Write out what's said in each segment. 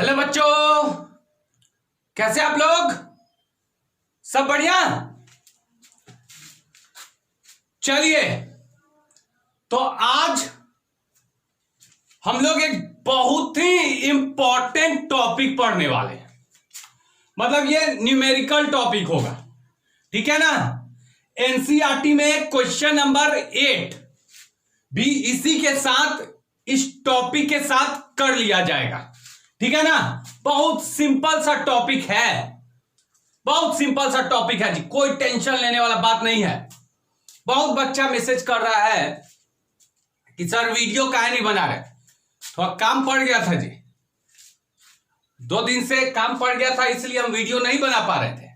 Hello बच्चों, कैसे आप लोग? सब बढ़िया। चलिए, तो आज हम लोग एक बहुत ही इंपॉर्टेंट टॉपिक पढ़ने वाले हैं। मतलब ये न्यूमेरिकल टॉपिक होगा, ठीक है ना। एनसीईआरटी में क्वेश्चन नंबर 8 भी इसी के साथ, इस टॉपिक के साथ कर लिया जाएगा, ठीक है ना। बहुत सिंपल सा टॉपिक है, बहुत सिंपल सा टॉपिक है जी, कोई टेंशन लेने वाला बात नहीं है। बहुत बच्चा मैसेज कर रहा है कि सर वीडियो काहे नहीं बना रहे, थोड़ा काम पड़ गया था जी, 2 दिन से काम पड़ गया था, इसलिए हम वीडियो नहीं बना पा रहे थे।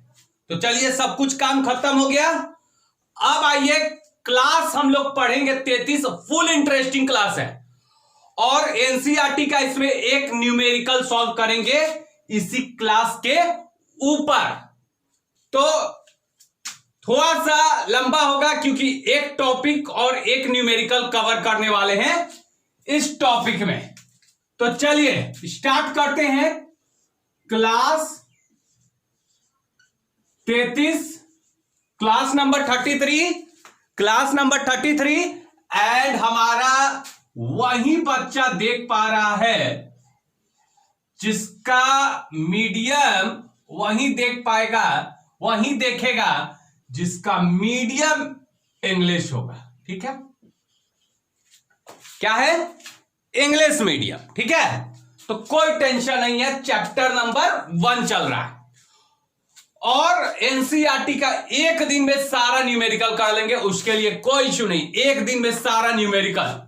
तो चलिए, सब कुछ काम खत्म हो गया। अब आइए, क्लास हम लोग पढ़ेंगे 33, फुल इंटरेस्टिंग क्लास है। और एनसीईआरटी का इसमें एक न्यूमेरिकल सॉल्व करेंगे इसी क्लास के ऊपर। तो थोड़ा सा लंबा होगा क्योंकि एक टॉपिक और एक न्यूमेरिकल कवर करने वाले हैं इस टॉपिक में। तो चलिए स्टार्ट करते हैं। Class 33, class number 33, class number 33। And हमारा वही बच्चा देख पा रहा है जिसका मीडियम, वही देख पाएगा, वही देखेगा जिसका मीडियम इंग्लिश होगा, ठीक है। क्या है? इंग्लिश मीडियम, ठीक है। तो कोई टेंशन नहीं है, चैप्टर नंबर 1 चल रहा है और एनसीईआरटी का एक दिन में सारा न्यूमेरिकल कर लेंगे, उसके लिए कोई इश्यू नहीं। एक दिन में सारा न्यूमेरिकल,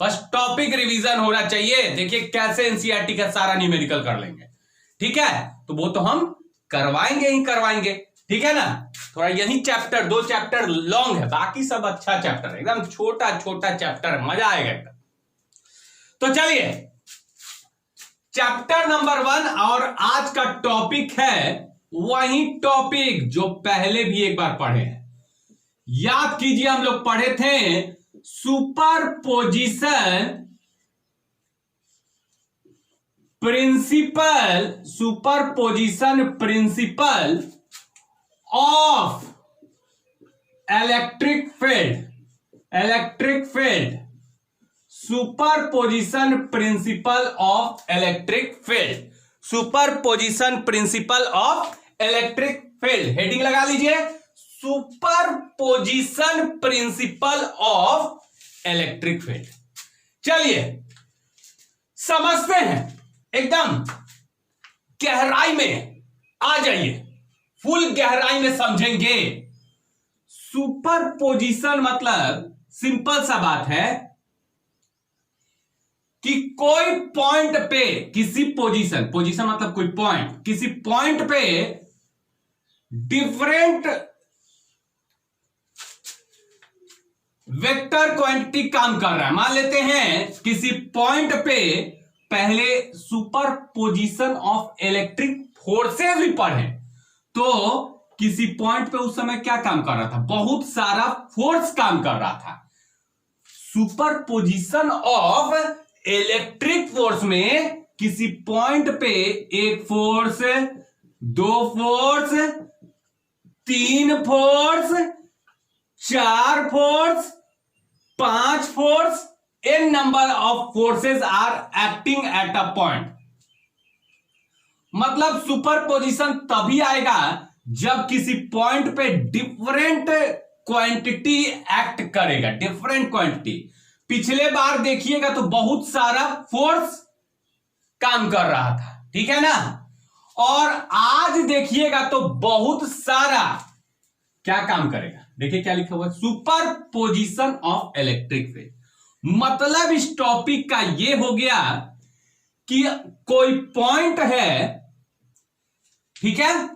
बस टॉपिक रिवीजन होना चाहिए। देखिए कैसे एनसीईआरटी का सारा न्यूमेरिकल कर लेंगे, ठीक है। तो वो तो हम करवाएंगे ही करवाएंगे, ठीक है ना। थोड़ा यही चैप्टर, 2 चैप्टर लॉन्ग है, बाकी सब अच्छा चैप्टर है, एकदम छोटा छोटा चैप्टर, मजा आएगा एकदम। तो चलिए, चैप्टर नंबर 1 और आज का टॉपिक है वही टॉपिक जो पहले भी एक बार पढ़े हैं। याद कीजिए, हम लोग पढ़े थे superposition principle, superposition principle of electric field, electric field, superposition principle of electric field, superposition principle of electric field. Heading लगा लीजिए, superposition principle of electric field. चलिए समझते हैं, एकदम गहराई में आ जाइए, फुल गहराई में समझेंगे। सुपरपोजिशन मतलब सिंपल सा बात है कि कोई पॉइंट पे किसी पोजीशन, पोजीशन मतलब कोई पॉइंट, किसी पॉइंट पे डिफरेंट वेक्टर क्वांटिटी काम कर रहा है। मान लेते हैं किसी पॉइंट पे पहले सुपरपोजिशन ऑफ इलेक्ट्रिक फोर्सेस भी पढ़े, तो किसी पॉइंट पे उस समय क्या काम कर रहा था? बहुत सारा फोर्स काम कर रहा था। सुपरपोजिशन ऑफ इलेक्ट्रिक फोर्स में किसी पॉइंट पे एक force, 2 force, 3 force, 4 force, 5 force, n number of forces are acting at a point. मतलब सुपरपोजिशन तभी आएगा जब किसी पॉइंट पे डिफरेंट क्वांटिटी एक्ट करेगा, डिफरेंट क्वांटिटी। पिछले बार देखिएगा तो बहुत सारा फोर्स काम कर रहा था, ठीक है ना। और आज देखिएगा तो बहुत सारा क्या काम करेगा। देखिए क्या लिखा हुआ है, सुपरपोजिशन ऑफ इलेक्ट्रिक फील्ड। मतलब इस टॉपिक का ये हो गया कि कोई पॉइंट है, ठीक है।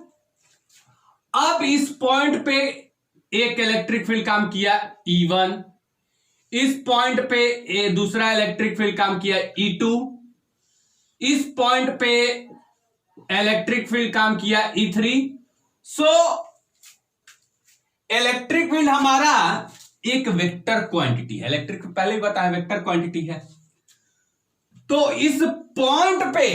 अब इस पॉइंट पे एक इलेक्ट्रिक फील्ड काम किया E1, इस पॉइंट पे दूसरा इलेक्ट्रिक फील्ड काम किया E2, इस पॉइंट पे इलेक्ट्रिक फील्ड काम किया E3। सो इलेक्ट्रिक फील्ड हमारा एक वेक्टर क्वांटिटी है, इलेक्ट्रिक पहले ही बताया वेक्टर क्वांटिटी है। तो इस पॉइंट पे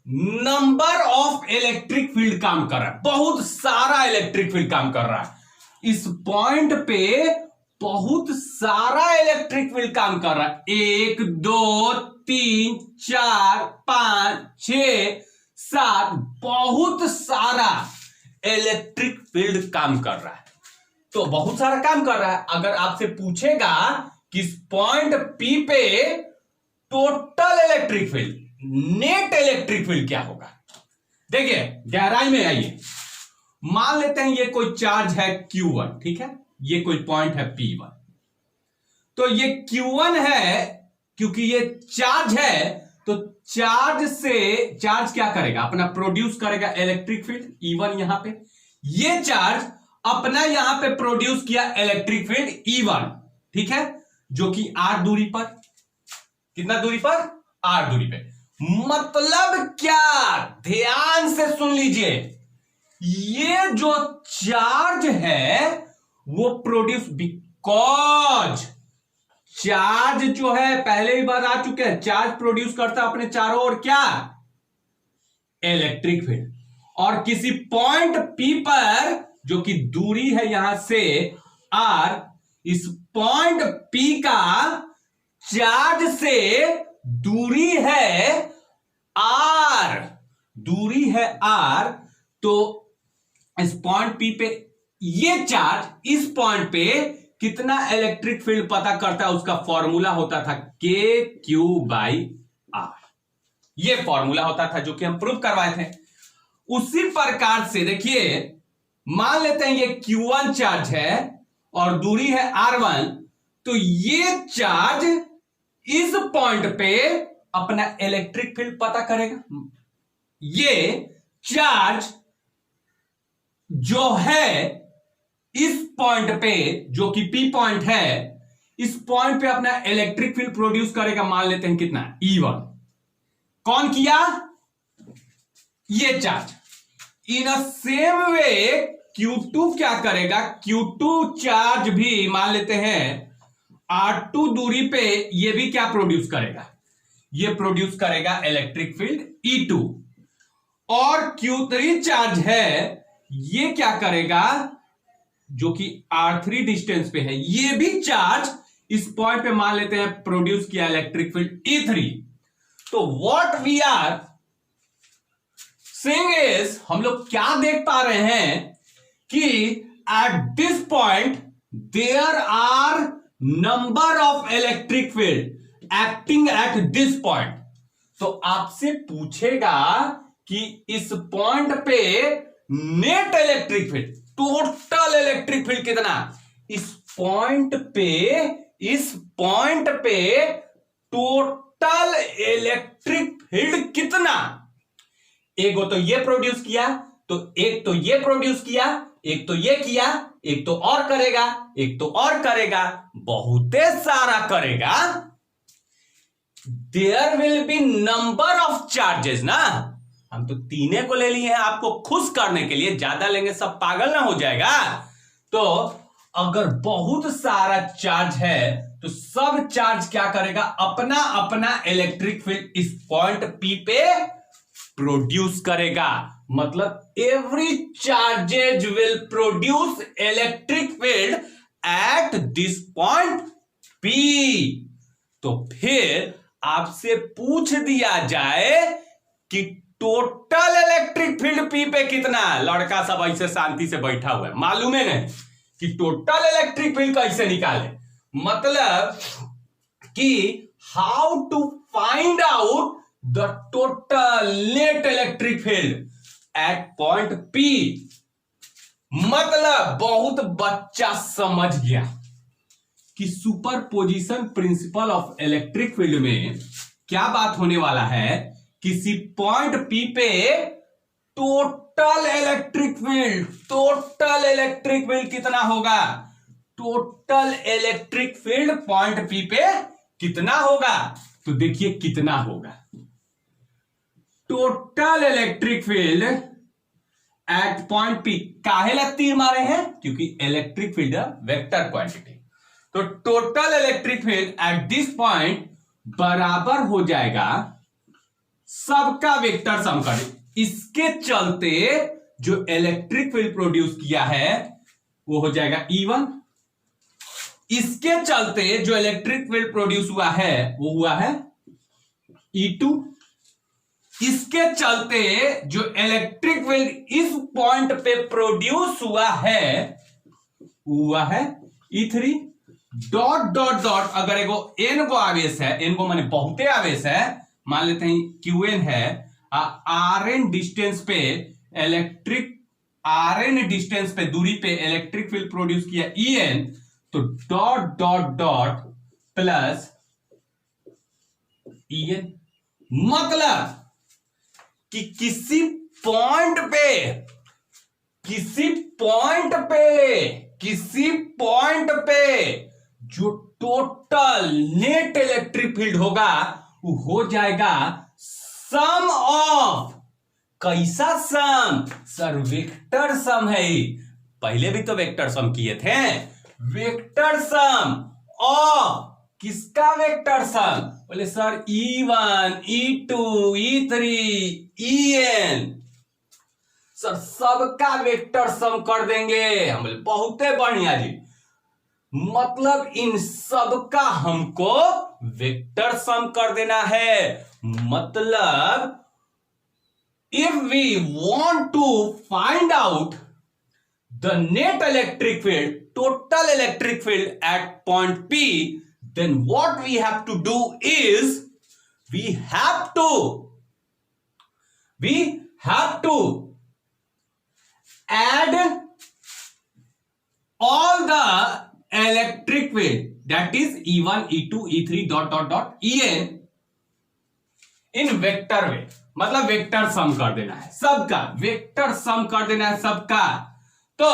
नंबर ऑफ इलेक्ट्रिक फील्ड काम कर रहा है, बहुत सारा इलेक्ट्रिक फील्ड काम कर रहा है इस पॉइंट पे, बहुत सारा इलेक्ट्रिक फील्ड काम कर रहा है। 1 2 3 4 5 6 7, बहुत सारा इलेक्ट्रिक फील्ड काम कर रहा है। तो बहुत सारा काम कर रहा है। अगर आपसे पूछेगा कि इस पॉइंट P पे total electric field, net electric field क्या होगा, देखिए गहराई में आइए। मान लेते हैं ये कोई चार्ज है Q1, ठीक है, ये कोई पॉइंट है P1, तो ये Q1 है, क्योंकि ये चार्ज है तो चार्ज क्या करेगा, अपना प्रोड्यूस करेगा इलेक्ट्रिक फील्ड E1 यहां पे। ये चार्ज अपना यहां पे प्रोड्यूस किया इलेक्ट्रिक फील्ड E1, ठीक है, जो कि R दूरी पर, कितना दूरी पर, R दूरी पे। मतलब क्या, ध्यान से सुन लीजिए, ये जो चार्ज है वो प्रोड्यूस, बिकॉज चार्ज जो है, पहले ही बात आ चुके हैं, चार्ज प्रोड्यूस करता है अपने चारों ओर क्या, इलेक्ट्रिक फील्ड। और किसी पॉइंट P पर, जो कि दूरी है यहां से R, इस पॉइंट P का चार्ज से दूरी है R, दूरी है R, तो इस पॉइंट P पे ये चार्ज इस पॉइंट पे कितना इलेक्ट्रिक फील्ड पता करता है, उसका फॉर्मूला होता था KQ/R। ये फॉर्मूला होता था जो कि हम प्रूव करवाए थे। उसी प्रकार से देखिए, मान लेते हैं ये Q1 चार्ज है और दूरी है R1, तो ये चार्ज इस पॉइंट पे अपना इलेक्ट्रिक फील्ड पता करेगा। ये चार्ज जो है इस पॉइंट पे, जो कि P पॉइंट है, इस पॉइंट पे अपना इलेक्ट्रिक फील्ड प्रोड्यूस करेगा, मान लेते हैं कितना, E1। कौन किया, ये चार्ज। इन अ सेम वे Q2 क्या करेगा, Q2 चार्ज भी मान लेते हैं R2 दूरी पे, ये भी क्या प्रोड्यूस करेगा, ये प्रोड्यूस करेगा इलेक्ट्रिक फील्ड E2। और Q3 चार्ज है, ये क्या करेगा, जो कि R3 डिस्टेंस पे है, ये भी चार्ज इस पॉइंट पे मान लेते हैं प्रोड्यूस किया इलेक्ट्रिक फील्ड E3। तो what we are saying is, हम लोग क्या देख पा रहे हैं कि at this point there are number of electric field acting at this point. तो आपसे पूछेगा कि इस पॉइंट पे net electric field, total electric field कितना, इस पॉइंट पे टोटल इलेक्ट्रिक फील्ड कितना। एक तो ये प्रोड्यूस किया, तो एक तो ये प्रोड्यूस किया, एक तो ये किया, एक तो और करेगा, एक तो और करेगा, बहुत सारा करेगा। There will be number of charges ना। हम तो तीने को ले लिए हैं आपको खुश करने के लिए, ज्यादा लेंगे सब पागल ना हो जाएगा। तो अगर बहुत सारा चार्ज है तो सब चार्ज क्या करेगा, अपना अपना इलेक्ट्रिक फील्ड इस पॉइंट P पे प्रोड्यूस करेगा। मतलब every charges will produce electric field at this point P। तो फिर आपसे पूछ दिया जाए कि टोटल इलेक्ट्रिक फील्ड P पे कितना, लड़का सब ऐसे शांति से बैठा हुआ है, मालूम है नहीं कि टोटल इलेक्ट्रिक फील्ड कैसे निकाले। मतलब कि how to find out the total net electric field at point P। मतलब बहुत बच्चा समझ गया कि superposition principle of electric field में क्या बात होने वाला है, किसी पॉइंट P पे टोटल इलेक्ट्रिक फील्ड कितना होगा, total electric field point P पे कितना होगा। तो देखिए कितना होगा, total electric field at point P। काहे ला तीर मारे हैं, क्योंकि इलेक्ट्रिक फील्ड वेक्टर क्वांटिटी। तो total electric field at this point बराबर हो जाएगा सबका वेक्टर सम कर दे। इसके चलते जो इलेक्ट्रिक फील्ड प्रोड्यूस किया है वो हो जाएगा E1। इसके चलते जो इलेक्ट्रिक फील्ड प्रोड्यूस हुआ है वो हुआ है E2। इसके चलते जो इलेक्ट्रिक फील्ड इस पॉइंट पे प्रोड्यूस हुआ है E3। डॉट डॉट डॉट अगर एगो एन को आवेश है, एन को माने बहुते आवेश है, मान लेते हैं Qn है, Rn डिस्टेंस पे दूरी पे इलेक्ट्रिक फील्ड प्रोड्यूस किया En, तो dot dot dot plus En। मतलब कि किसी पॉइंट पे जो टोटल नेट इलेक्ट्रिक फील्ड होगा वो हो जाएगा सम ऑफ, कैसा सम सर, वेक्टर सम है। पहले भी तो वेक्टर सम किए थे, वेक्टर सम ऑफ किसका वेक्टर सम, बोले sir E1 E2 E3 En, sir सबका वेक्टर सम कर देंगे हम। बोले बहुत बढ़िया जी, मतलब इन सबका हमको वेक्टर सम कर देना है। मतलब if we want to find out the net electric field, total electric field at point P, then what we have to do is we have to add all the electric field, that is E1 E2 E3 dot dot dot En in vector way, मतलब vector सम कर देना है सबका, vector sum कर देना है सबका। तो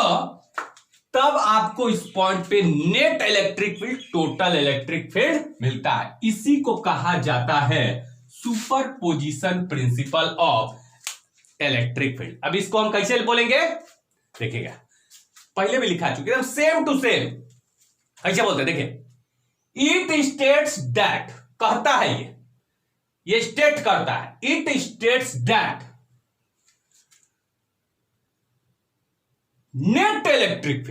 तब आपको इस पॉइंट पे net electric field, total electric field मिलता है। इसी को कहा जाता है superposition principle of electric field. अब इसको हम कैसे बोलेंगे देखिएगा, पहले भी लिखा चुके, सेम टू सेम। कैसे बोलते हैं देखिए, इट स्टेट्स दैट, कहता है ये स्टेट करता है, it states that net electric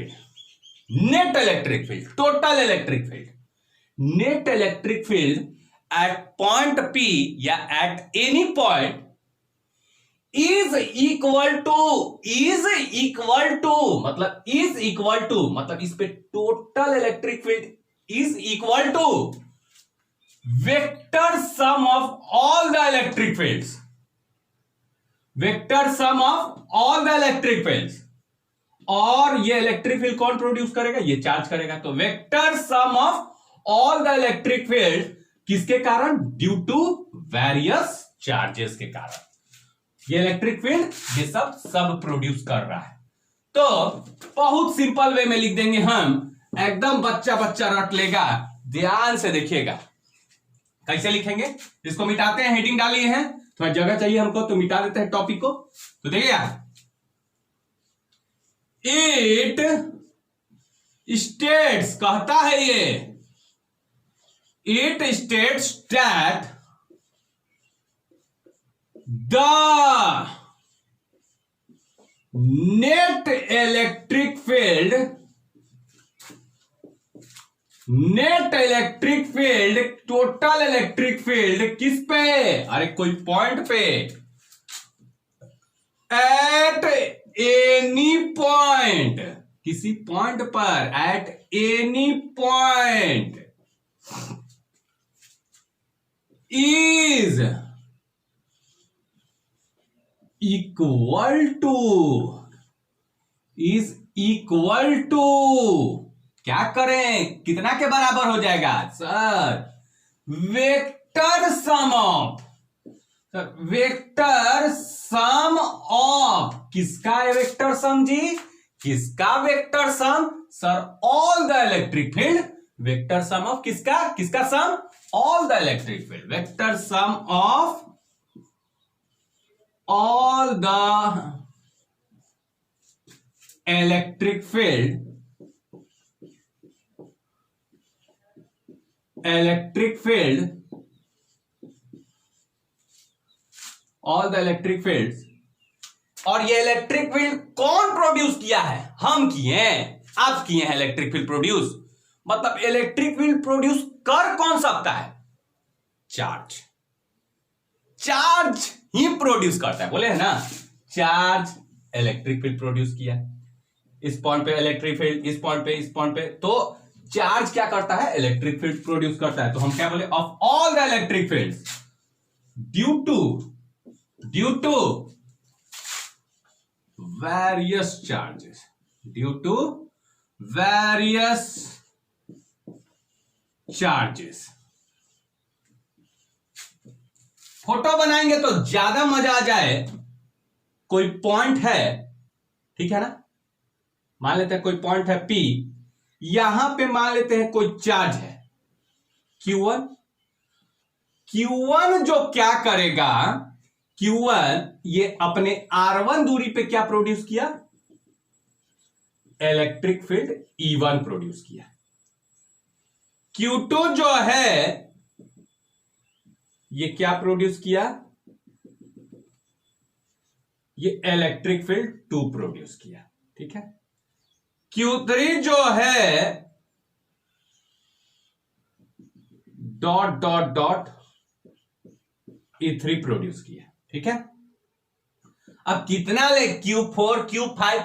field, total electric field, net electric field at point P या at any point is equal to, मतलब इस पे total electric field is equal to vector sum of all the electric fields, vector sum of all the electric fields. और ये electric field कौन produce करेगा, ये charge करेगा। तो vector sum of all the electric field किसके कारण, due to various charges के कारण ये इलेक्ट्रिक फील्ड ये सब प्रोड्यूस कर रहा है। तो बहुत सिंपल वे में लिख देंगे हम, एकदम बच्चा रट लेगा। ध्यान से देखिएगा कैसे लिखेंगे, इसको मिटाते हैं, हेडिंग डालिए हैं, थोड़ा जगह चाहिए हमको तो मिटा देते हैं टॉपिक को। तो देखिए, इट स्टेट्स, कहता है ये, it states that the net electric field, total electric field किस पे, अरे कोई पॉइंट पे, एट एनी पॉइंट, किसी पॉइंट पर, at any point is equal to, क्या करें, कितना के बराबर हो जाएगा sir, vector sum of, vector sum of किसका है वेक्टर सम जी, किसका vector sum sir, all the electric field, vector sum of किसका sum, all the electric field, vector sum of all the electric field all the electric fields, और ये electric field कौन produce किया है? हम किए हैं, आप किए हैं इलेक्ट्रिक फील्ड प्रोड्यूस। मतलब इलेक्ट्रिक फील्ड प्रोड्यूस कर कौन सकता है? चार्ज। चार्ज ही प्रोड्यूस करता है, बोले है ना, चार्ज इलेक्ट्रिक फील्ड प्रोड्यूस किया। इस पॉइंट पे इलेक्ट्रिक फील्ड, इस पॉइंट पे, इस पॉइंट पे, तो चार्ज क्या करता है? इलेक्ट्रिक फील्ड प्रोड्यूस करता है। तो हम क्या बोले? Of all the electric fields due to various charges, due to various charges। Photo बनाएंगे तो ज्यादा मजा आ जाए। कोई पॉइंट है, ठीक है ना, मान लेते हैं कोई पॉइंट है P, यहां पे मान लेते हैं कोई चार्ज है Q1। Q1 जो क्या करेगा, Q1 ये अपने R1 दूरी पे क्या प्रोड्यूस किया? इलेक्ट्रिक फील्ड E1 प्रोड्यूस किया। Q2 जो है ये क्या प्रोड्यूस किया? ये इलेक्ट्रिक फील्ड 2 प्रोड्यूस किया, ठीक है। Q3 जो है dot dot dot E3 produce किया, ठीक है। अब कितना ले? Q4 Q5,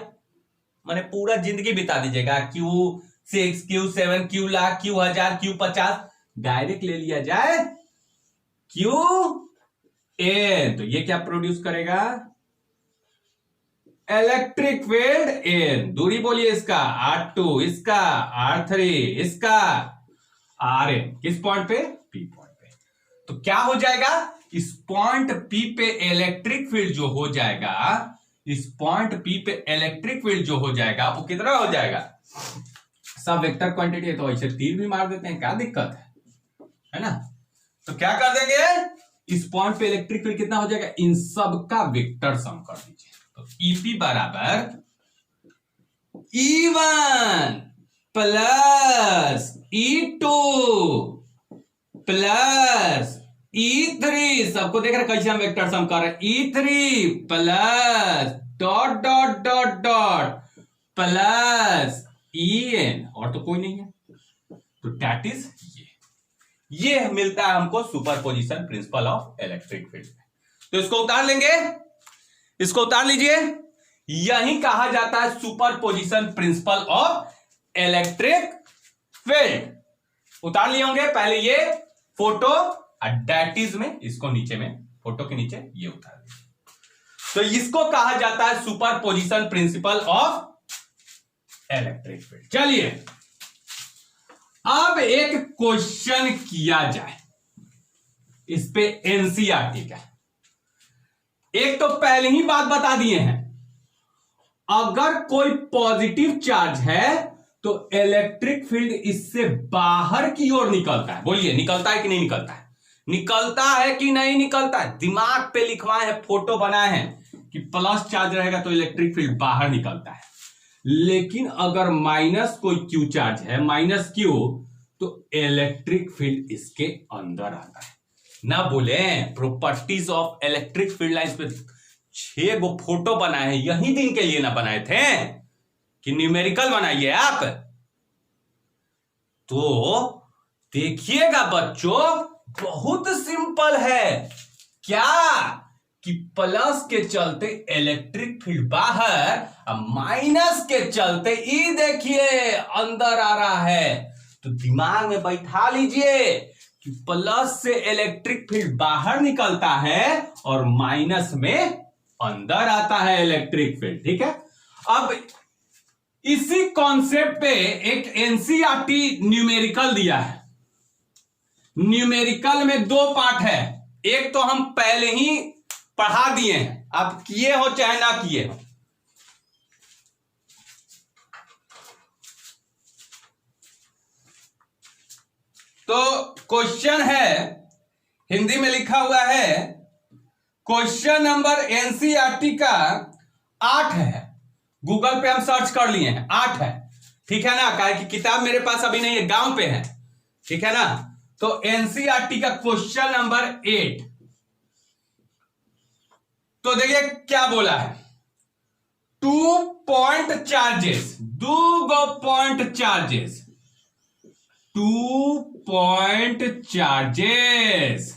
माने पूरा जिंदगी बिता दीजिएगा। Q6 Q7 Q lakh Q हजार Q 50, डायरेक्ट ले लिया जाए Qn, तो ये क्या प्रोड्यूस करेगा? Electric field N। दूरी बोलिए इसका R2, इसका R3, इसका Rn। किस पॉइंट पे? P पॉइंट पे। तो क्या हो जाएगा? इस पॉइंट P पे इलेक्ट्रिक फील्ड जो हो जाएगा, इस पॉइंट P पे इलेक्ट्रिक फील्ड जो हो जाएगा वो कितना हो जाएगा? सब वेक्टर क्वांटिटी है तो ऐसे तीर भी मार देते हैं, क्या दिक्कत है ना। तो क्या कर देंगे? इस पॉइंट पे इलेक्ट्रिक फील्ड कितना हो जाएगा? इन सब का वेक्टर सम कर दीजिए। तो EP बराबर E1 plus E2 plus E3, सबको देख रहे कैसे हम वेक्टर सम कर रहे हैं? E3 plus dot dot dot dot plus En, और तो कोई नहीं है, तो दैट इज ये मिलता है हमको superposition principle of electric field. तो इसको उतार लेंगे, इसको उतार लीजिए। यही कहा जाता है superposition principle of electric field. उतार लिए होंगे पहले ये फोटो, दैट इज में इसको नीचे में, फोटो के नीचे ये उतार दिया। तो इसको कहा जाता है superposition principle of electric field. चलिए अब एक क्वेश्चन किया जाए इस पे एनसीईआरटी का। एक तो पहले ही बात बता दिए हैं, अगर कोई पॉजिटिव चार्ज है तो इलेक्ट्रिक फील्ड इससे बाहर की ओर निकलता है। बोलिए निकलता है कि नहीं निकलता है? निकलता है कि नहीं निकलता है? दिमाग पे लिखवाए हैं, फोटो बनाए हैं कि प्लस चार्ज रहेगा तो इलेक्ट्रिक फील्ड बाहर निकलता है। लेकिन अगर माइनस कोई क्यू चार्ज है, माइनस क्यू, तो इलेक्ट्रिक फील्ड इसके अंदर आता है। ना बोले properties of electric field lines पे 6 गो फोटो बनाए हैं, यही दिन के लिए ना बनाए थे कि न्यूमेरिकल बनाइए आप। तो देखिएगा बच्चों, बहुत सिंपल है। क्या कि प्लस के चलते इलेक्ट्रिक फील्ड बाहर और माइनस के चलते ई देखिए अंदर आ रहा है। तो दिमाग में बैठा लीजिए कि प्लस से इलेक्ट्रिक फील्ड बाहर निकलता है और माइनस में अंदर आता है इलेक्ट्रिक फील्ड, ठीक है। अब इसी कॉन्सेप्ट पे एक एनसीईआरटी न्यूमेरिकल दिया है। न्यूमेरिकल में 2 पार्ट है, एक तो हम पहले ही पढ़ा दिए हैं, आप किए हो चाहे ना किए हो। तो क्वेश्चन है, हिंदी में लिखा हुआ है, क्वेश्चन नंबर एनसीईआरटी का 8 है। गूगल पे हम सर्च कर लिए हैं, 8 है, ठीक है ना। काहे कि किताब मेरे पास अभी नहीं है, गांव पे है, ठीक है ना। तो एनसीईआरटी का क्वेश्चन नंबर 8, तो देखिए क्या बोला है, 2 point charges, 2 point charges, 2 point charges,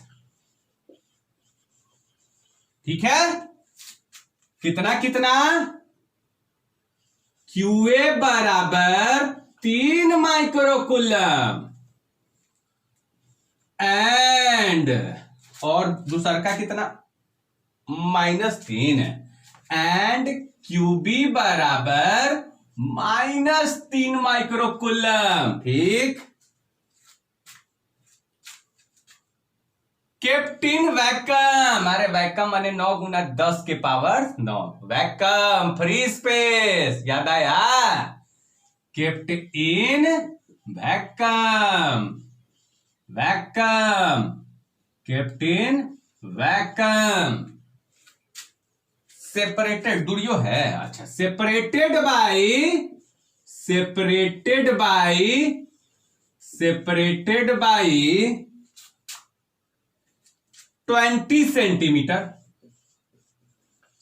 ठीक है। कितना कितना, QA बराबर 3 माइक्रोकूलम एंड, और दूसरा का कितना, -3 एंड QB बराबर -3 माइक्रोकूलम, ठीक। कैप्टिन वैक्यूम, अरे वैक्यूम माने 9 गुना 10 के पावर 9, वैक्यूम फ्री स्पेस, याद आया, कैप्टिन वैक्यूम, वैक्यूम, कैप्टिन वैक्यूम, सेपरेटेड, दूरियो है, अच्छा, separated by 20 centimetre,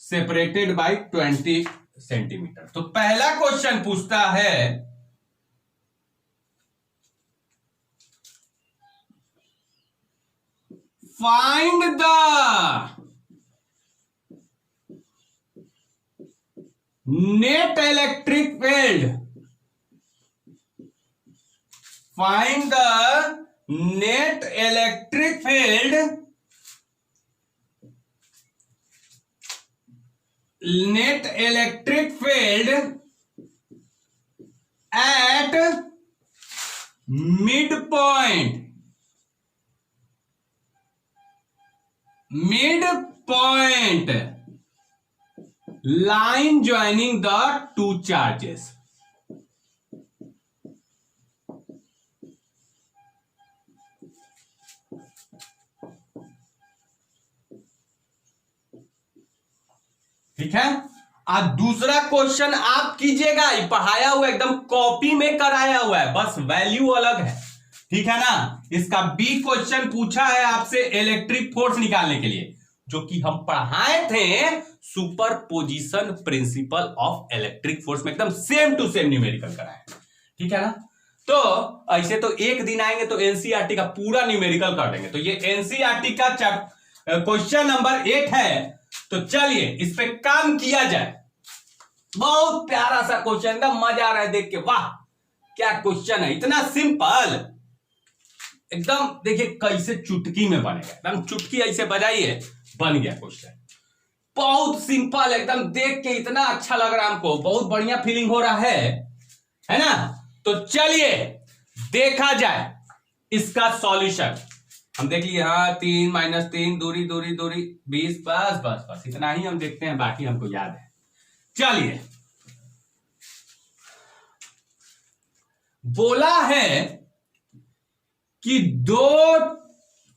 separated by 20 centimetre. तो पहला क्वेश्चन पूछता है, find the net electric field, find the net electric field, net electric field at mid point, mid point line joining the 2 charges. ठीक है। आज दूसरा क्वेश्चन आप कीजिएगा, पढ़ाया हुआ एकदम कॉपी में कराया हुआ है, बस वैल्यू अलग है, ठीक है ना। इसका बी क्वेश्चन पूछा है आपसे इलेक्ट्रिक फोर्स निकालने के लिए, जो कि हम पढ़ाए थे superposition principle of electric force में, एकदम सेम टू सेम न्यूमेरिकल कराए, ठीक है ना। तो ऐसे तो एक दिन आएंगे तो एनसीईआरटी का पूरा न्यूमेरिकल कर देंगे। तो ये एनसीईआरटी का क्वेश्चन नंबर 8 है। तो चलिए इस पे काम किया जाए। बहुत प्यारा सा क्वेश्चन, एकदम मजा आ रहा है देख के, वाह क्या क्वेश्चन है, इतना सिंपल, एकदम देखिए कैसे चुटकी में बनेगा, एकदम चुटकी ऐसे बजाइए बन गया क्वेश्चन, बहुत सिंपल, एकदम देख के इतना अच्छा लग रहा है हमको, बहुत बढ़िया फीलिंग हो रहा है ना। तो चलिए देखा जाए इसका सॉल्यूशन। हम देख लिए, हाँ 3 - 3 दूरी दूरी दूरी 20, बस बस बस इतना ही हम देखते हैं, बाकी हमको याद है। चलिए, बोला है कि 2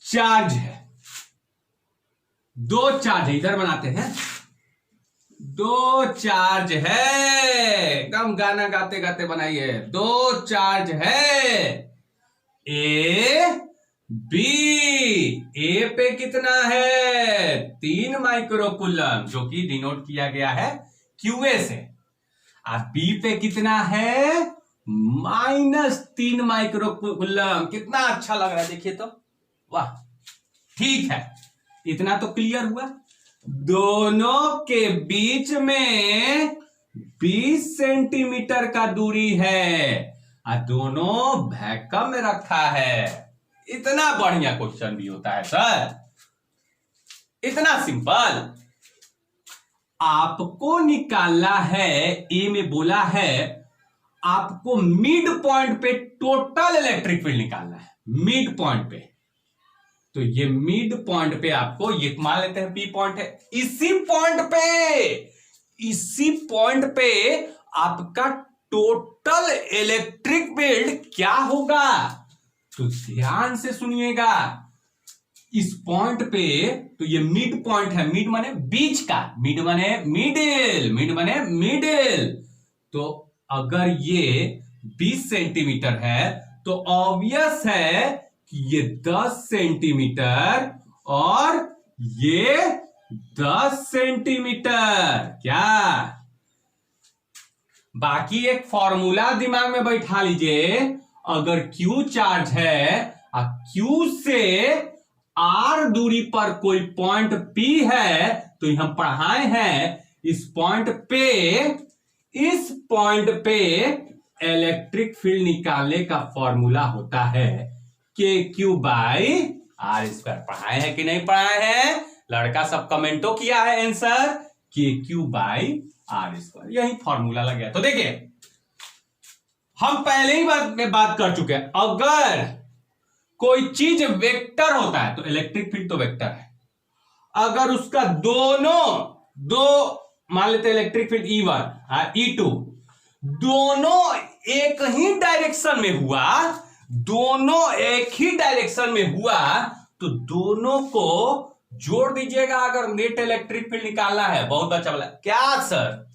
चार्ज है, 2 चार्ज है, इधर बनाते हैं, 2 चार्ज है, एकदम गाना गाते गाते बनाइए, 2 चार्ज है, ए बी, ए पे कितना है 3 माइक्रोकूलम, जो कि डिनोट किया गया है क्यूए से, और बी पे कितना है -3 माइक्रोकूलम। कितना अच्छा लग रहा है देखिए तो, वाह, ठीक है, इतना तो क्लियर हुआ। दोनों के बीच में 20 सेंटीमीटर का दूरी है और दोनों वैक्यूम में रखा है। इतना बढ़िया क्वेश्चन भी होता है सर, इतना सिंपल। आपको निकालना है, ए में बोला है आपको मिड पॉइंट पे टोटल इलेक्ट्रिक फील्ड निकालना है, मिड पॉइंट पे। तो ये मिड पॉइंट पे आपको, ये मान लेते हैं पी पॉइंट है, इसी पॉइंट पे आपका टोटल इलेक्ट्रिक फील्ड क्या होगा। तो ध्यान से सुनिएगा, इस पॉइंट पे, तो ये मिड पॉइंट है, मिड माने बीच का, मिड माने मिडिल, मिड माने मिडिल। तो अगर ये 20 सेंटीमीटर है तो ऑब्वियस है कि ये 10 सेंटीमीटर और ये 10 सेंटीमीटर। क्या? बाकी एक फॉर्मूला दिमाग में बैठा लीजिए, अगर Q चार्ज है और Q से R दूरी पर कोई पॉइंट P है, तो हम पढ़ाए हैं इस पॉइंट पे इलेक्ट्रिक फील्ड निकालने का फॉर्मूला होता है KQ बाई R स्क्वायर। पढ़ाए हैं कि नहीं पढ़ाए हैं? लड़का सब कमेंटो किया है answer KQ by R square, यही फॉर्मूला लग गया। तो देखिए हम पहले ही बात कर चुके हैं, अगर कोई चीज वेक्टर होता है तो इलेक्ट्रिक फील्ड तो वेक्टर है। अगर उसका दो मान लेते हैं इलेक्ट्रिक फील्ड E1 और E2 दोनों एक ही डायरेक्शन में हुआ, तो दोनों को जोड़ दीजिएगा अगर नेट इलेक्ट्रिक फील्ड निकालना है। बहुत अच्छा बोला। क्या सर,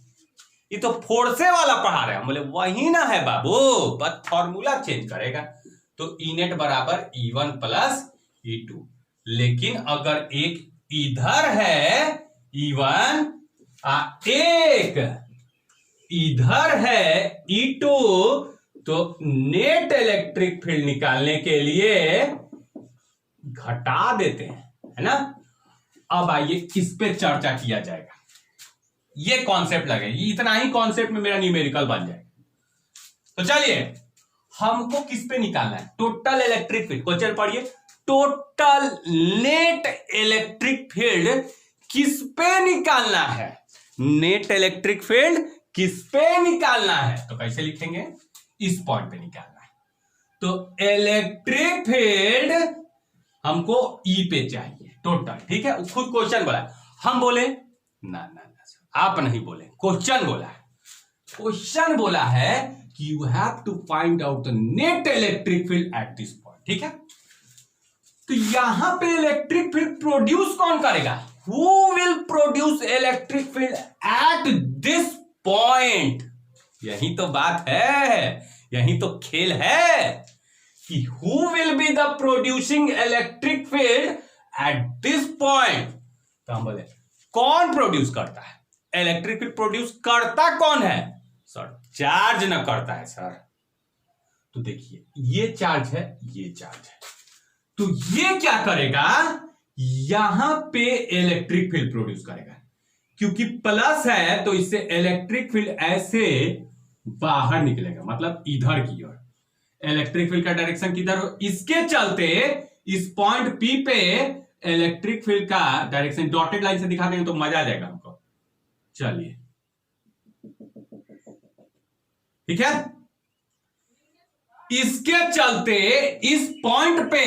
ये तो फोर्से वाला पढ़ा रहे हैं। बोले वही ना है बाबू, बस फॉर्मूला चेंज करेगा। तो ई नेट बराबर E1 प्लस E2। लेकिन अगर एक इधर है E1 एक इधर है E2, तो नेट इलेक्ट्रिक फील्ड निकालने के लिए घटा देते हैं, है ना। अब आइए इस पे चर्चा किया जाएगा। ये कॉन्सेप्ट लगे, इतना ही कॉन्सेप्ट में मेरा न्यूमेरिकल बन जाएगा। तो चलिए हमको किस पे निकालना है? Total electric field. क्वेश्चन पढ़िए, टोटल नेट इलेक्ट्रिक फील्ड किस पे निकालना है? नेट इलेक्ट्रिक फील्ड किस पे निकालना है? तो कैसे लिखेंगे? इस पॉइंट पे निकालना है। तो इलेक्ट्रिक फील्ड हमको E पे चाहिए टोटल, ठीक है। खुद क्वेश्चन बोला, हम बोले ना आप नहीं बोले, क्वेश्चन बोला है। क्वेश्चन बोला है कि you have to find out the net electric field at this point, ठीक है। तो यहां पे इलेक्ट्रिक फील्ड प्रोड्यूस कौन करेगा? Who will produce electric field at this point? यही तो बात है, यही तो खेल है कि who will be the producing electric field at this point. तो हम बोले कौन प्रोड्यूस करता है? इलेक्ट्रिक फील्ड प्रोड्यूस करता कौन है? सर चार्ज ना करता है सर। तो देखिए ये चार्ज है, ये चार्ज है, तो ये क्या करेगा? यहां पे इलेक्ट्रिक फील्ड प्रोड्यूस करेगा। क्योंकि प्लस है तो इससे इलेक्ट्रिक फील्ड ऐसे बाहर निकलेगा, मतलब इधर की ओर। इलेक्ट्रिक फील्ड का डायरेक्शन किधर हो? इसके चलते इस पॉइंट P पे इलेक्ट्रिक फील्ड का डायरेक्शन डॉटेड लाइन से दिखा देंगे तो मजा आ जाएगा हमको। चलिए ठीक है, इसके चलते इस पॉइंट पे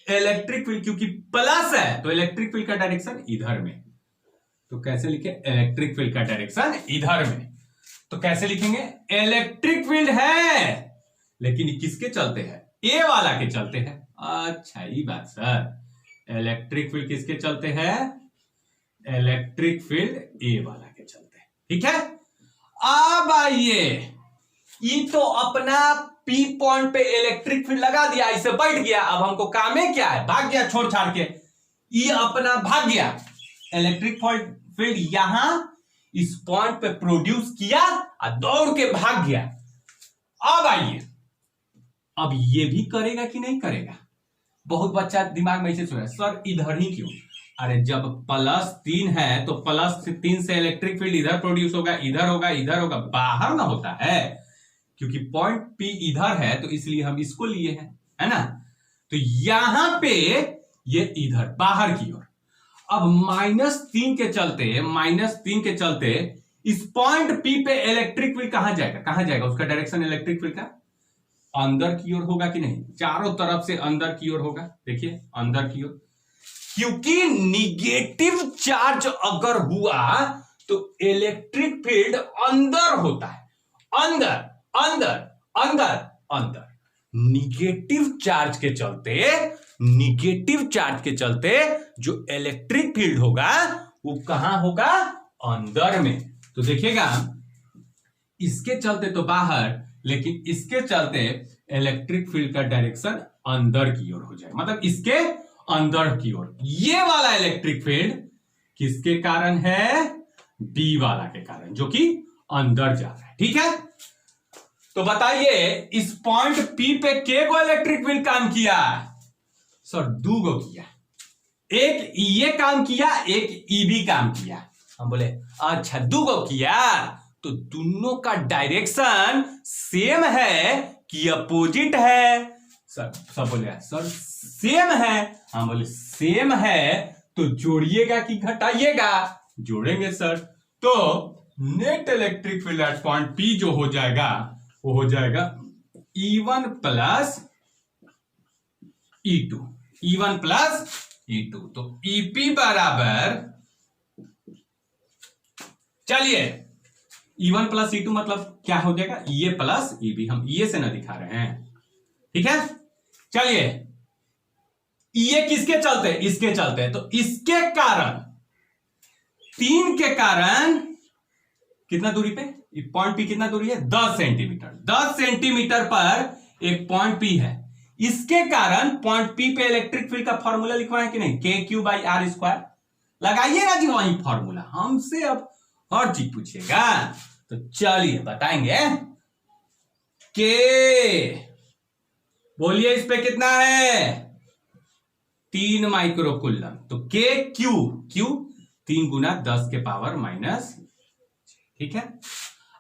इलेक्ट्रिक फील्ड, क्योंकि प्लस है तो इलेक्ट्रिक फील्ड का डायरेक्शन इधर में। तो कैसे लिखे? इलेक्ट्रिक फील्ड का डायरेक्शन इधर में। तो कैसे लिखेंगे? इलेक्ट्रिक फील्ड है, लेकिन किसके चलते है? ए वाला के चलते है। अच्छा ये बात सर, इलेक्ट्रिक फील्ड किसके चलते हैं? इलेक्ट्रिक फील्ड ए वाला के चलते हैं, ठीक है। अब आइए, ये तो अपना P पॉइंट पे इलेक्ट्रिक फील्ड लगा दिया, इसे बैठ गया। अब हमको काम है क्या है? भाग गया छोड़ छाड़ के, ये अपना भाग गया। इलेक्ट्रिक फील्ड यहां इस पॉइंट पे प्रोड्यूस किया और दौड़ के भाग गया। अब आइए, अब ये भी करेगा कि नहीं करेगा? बहुत बच्चा दिमाग में ऐसे सोच रहा है, सर इधर ही क्यों? अरे जब +3 है तो +3 से इलेक्ट्रिक फील्ड इधर प्रोड्यूस होगा, इधर होगा, इधर होगा, बाहर ना होता है। क्योंकि पॉइंट P इधर है तो इसलिए हम इसको लिए हैं, है ना। तो यहां पे ये इधर बाहर की ओर। अब -3 के चलते इस पॉइंट P पे इलेक्ट्रिक फील्ड कहां जाएगा? कहां जाएगा? उसका डायरेक्शन इलेक्ट्रिक फील्ड का अंदर की ओर होगा कि नहीं? चारों तरफ से अंदर की ओर होगा। देखिए अंदर की ओर, क्योंकि निगेटिव चार्ज अगर हुआ तो इलेक्ट्रिक फील्ड अंदर होता है, अंदर अंदर अंदर अंदर। निगेटिव चार्ज के चलते जो इलेक्ट्रिक फील्ड होगा वो कहां होगा? अंदर में। तो देखिएगा इसके चलते तो बाहर, लेकिन इसके चलते इलेक्ट्रिक फील्ड का डायरेक्शन अंदर की ओर हो जाए, मतलब इसके अंदर की ओर। ये वाला इलेक्ट्रिक फील्ड किसके कारण है? बी वाला के कारण, जो कि अंदर जा रहा है। ठीक है, तो बताइए इस पॉइंट पी पे के को इलेक्ट्रिक फील्ड काम किया? सर 2 गो किया, एक ये काम किया, एक ईबी काम किया। हम बोले अच्छा 2 गो किया तो दोनों का डायरेक्शन सेम है कि अपोजिट है? सर सब बोले सर सेम है। हम बोले सेम है तो जोड़िएगा कि घटाइएगा? जोड़ेंगे सर। तो net electric field at point P जो हो जाएगा वो हो जाएगा E1 plus E2, E1 plus E2। तो EP बराबर, चलिए E1 प्लस E2 मतलब क्या हो जाएगा? EA plus EB। हम EA से ना दिखा रहे हैं, ठीक है। चलिए EA किसके चलते? इसके चलते। तो इसके कारण 3 के कारण कितना दूरी पे? पॉइंट पी कितना दूरी है? 10 सेंटीमीटर। 10 सेंटीमीटर पर एक पॉइंट पी है। इसके कारण पॉइंट पी पे इलेक्ट्रिक फील्ड का फॉर्मूला लिखवाएं कि नहीं? KQ/R²। लगाइएगा जी वही फॉर्मूला। हमसे अब हर चीज पूछिएगा तो चलिए बताएंगे। के बोलिए इस पे कितना है? 3 माइक्रोकूलम। तो के क्यू 3 गुना 10 के पावर माइनस, ठीक है।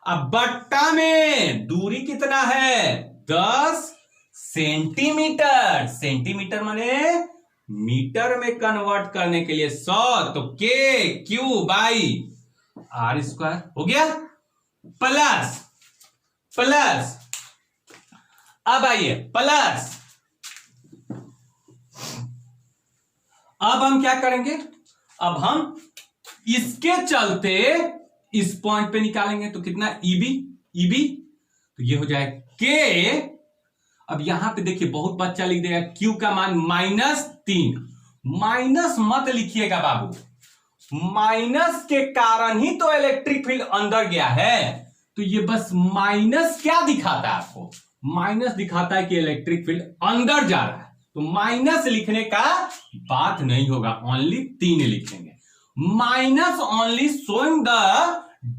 अब बट्टा में दूरी कितना है? 10 सेंटीमीटर। सेंटीमीटर माने मीटर में कन्वर्ट करने के लिए 100। तो KQ/R² हो गया। प्लस अब आइए प्लस, अब हम क्या करेंगे? अब हम इसके चलते इस पॉइंट पे निकालेंगे तो कितना? EB तो ये हो जाए के। अब यहां पे देखिए बहुत बच्चा लिख देगा Q का मान -3। माइनस मत लिखिएगा बाबू, माइनस के कारण ही तो इलेक्ट्रिक फील्ड अंदर गया है। तो ये बस माइनस क्या दिखाता है आपको? माइनस दिखाता है कि इलेक्ट्रिक फील्ड अंदर जा रहा है। तो माइनस लिखने का बात नहीं होगा, ओनली 3 लिखेंगे। Minus only showing the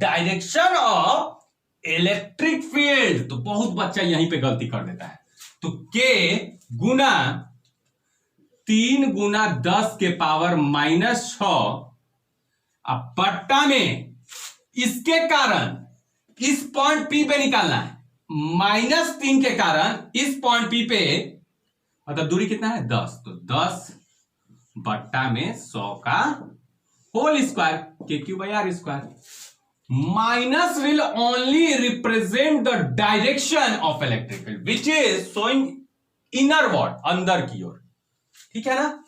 direction of electric field. तो बहुत बच्चा यहीं पे गलती कर देता है। तो के गुना 3 गुना 10 के पावर -6 अब बट्टा में इसके कारण इस पॉइंट पी पे निकालना है। -3 के कारण इस पॉइंट पी पे, मतलब दूरी कितना है? 10। तो 10 बट्टा में 100 का whole square, KQ/R²। Minus will only represent the direction of electric field which is showing inward, अंदर की ओर, ठीक है ना।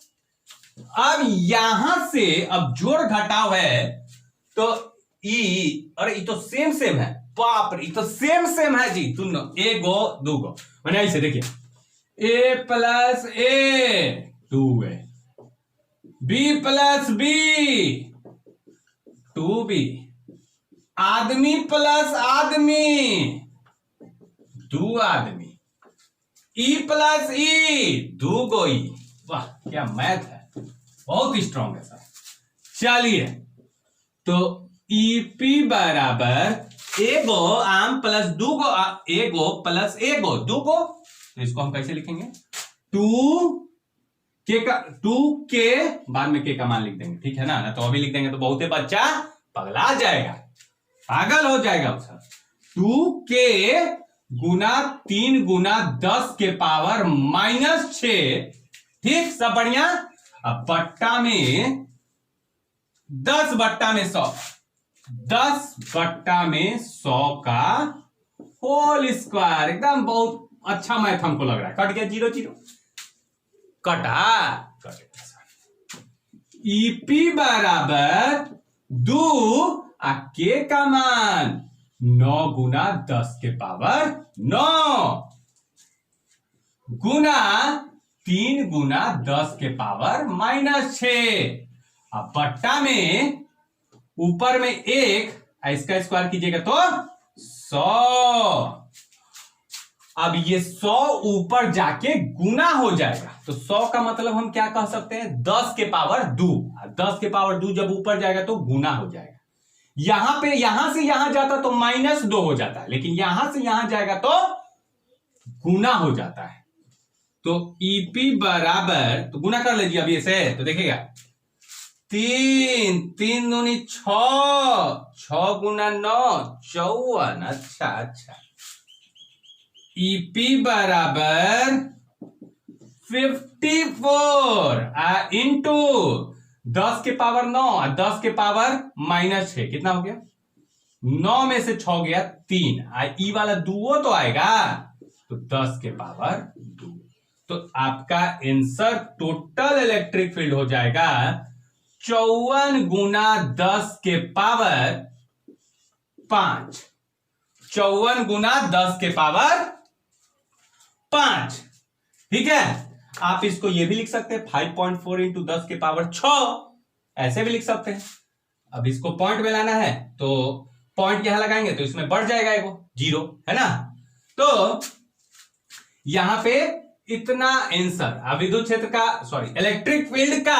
अब यहां से अब जोड़ घटाव है तो अरे ये तो सेम है। बाप रे, ये तो सेम है जी। तुम 1 गो 2 गो मैंने ऐसे देखिए, A + A 2A, B + B 2B, आदमी प्लस आदमी 2 आदमी, E + E 2 गो E। वाह क्या मैथ है, बहुत स्ट्रांग है सर। चलिए तो EP बराबर 1 गो आम प्लस 2 गो 1 गो प्लस 1 गो 2 गो। तो इसको हम कैसे लिखेंगे? 2K बाद में K का मान लिख देंगे, ठीक है ना। तो अभी लिख देंगे तो बहुत बच्चा पगला जाएगा, पागल हो जाएगा उसका। 2K गुना 3 गुना 10 के पावर -6, ठीक, सब बढ़िया। अब बट्टा में 10 बट्टा में 100, 10 बट्टा में 100 का होल स्क्वायर। एकदम बहुत अच्छा मैथ हमको लग रहा है। कट गया 0 0, कटा। EP बराबर 2 और K का मान 9 गुना 10 के पावर 9 गुना 3 गुना 10 के पावर -6। अब बट्टा में ऊपर में 1, इसका स्क्वायर कीजिएगा तो 100। अब ये 100 ऊपर जाके गुना हो जाएगा, तो 100 का मतलब हम क्या कह सकते हैं, 10 के पावर 2। 10 के पावर 2 जब ऊपर जाएगा तो गुना हो जाएगा। यहां पे यहां से यहां जाता तो -2 हो जाता है, लेकिन यहां से यहां जाएगा तो गुना हो जाता है। तो ईपी बराबर, तो गुना कर लीजिए अभी इसे, तो देखिएगा 3 3 दूनी 6, 6 गुना 9 54। अच्छा, ईपी बराबर 54 इंटू 10 के पावर 9 और 10 के पावर -6, कितना हो गया, 9 में से 6 गया 3, ई वाला 2 तो आएगा, तो 10 के पावर 2। तो आपका आंसर टोटल इलेक्ट्रिक फील्ड हो जाएगा 54 गुना 10 के पावर 5। 54 गुना 10 के पावर 5, ठीक है। आप इसको ये भी लिख सकते हैं 5.4 इंटू 10 के पावर 6, ऐसे भी लिख सकते हैं। अब इसको पॉइंट में लाना है तो पॉइंट यहां लगाएंगे तो इसमें बढ़ जाएगा वो 0, है ना। तो यहां पे इतना आंसर विद्युत क्षेत्र का, सॉरी, इलेक्ट्रिक फील्ड का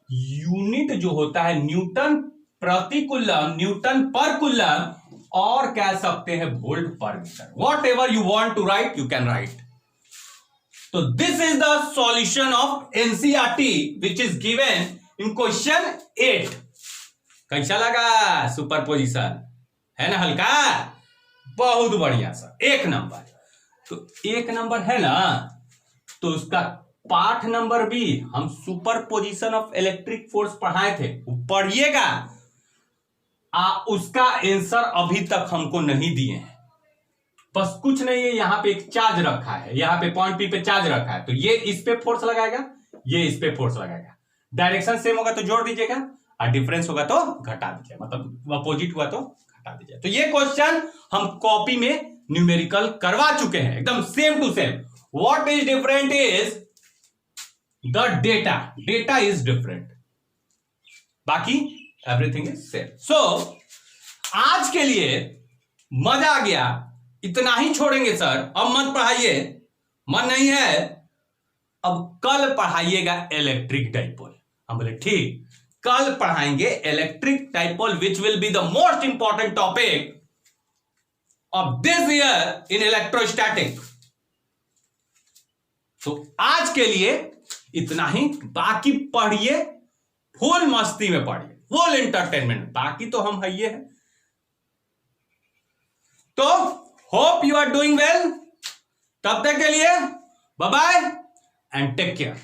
यूनिट जो होता है न्यूटन प्रति कूलम, न्यूटन पर कूलम, और कह सकते हैं वोल्ट पर metre. Whatever you want to write you can write. तो this is the solution of NCERT which is given in question 8। कैसा लगा सुपरपोजिशन, है ना, हल्का, बहुत बढ़िया सर, 1 नंबर। तो 1 नंबर है ना, तो उसका पाठ नंबर भी हम सुपरपोजिशन ऑफ इलेक्ट्रिक फोर्स पढ़ाए थे, पढ़िएगा। उसका आंसर अभी तक हमको नहीं दिए हैं, बस कुछ नहीं है, यहां पे एक चार्ज रखा है, यहां पे पॉइंट पी पे चार्ज रखा है, तो ये इस पे फोर्स लगाएगा, ये इस पे फोर्स लगाएगा। डायरेक्शन सेम होगा तो जोड़ दीजिएगा, और डिफरेंस होगा तो घटा दीजिएगा, मतलब अपोजिट हुआ तो घटा दीजिएगा। तो ये क्वेश्चन हम कॉपी में न्यूमेरिकल करवा चुके हैं, एकदम same to same. What is different is the data is different, बाकी एवरीथिंग इज सेम। सो आज के लिए मजा आ गया, इतना ही छोड़ेंगे सर, अब मत पढ़ाइए, मन नहीं है, अब कल पढ़ाइएगा इलेक्ट्रिक डाइपोल। हम बोले ठीक, कल पढ़ाएंगे electric dipole which will be the most important topic of this year in electrostatic. तो आज के लिए इतना ही, बाकी पढ़िए, फुल मस्ती में पढ़िए, फुल एंटरटेनमेंट, बाकी तो हम है ये है। तो hope you are doing well, तब तक के लिए bye bye and take care.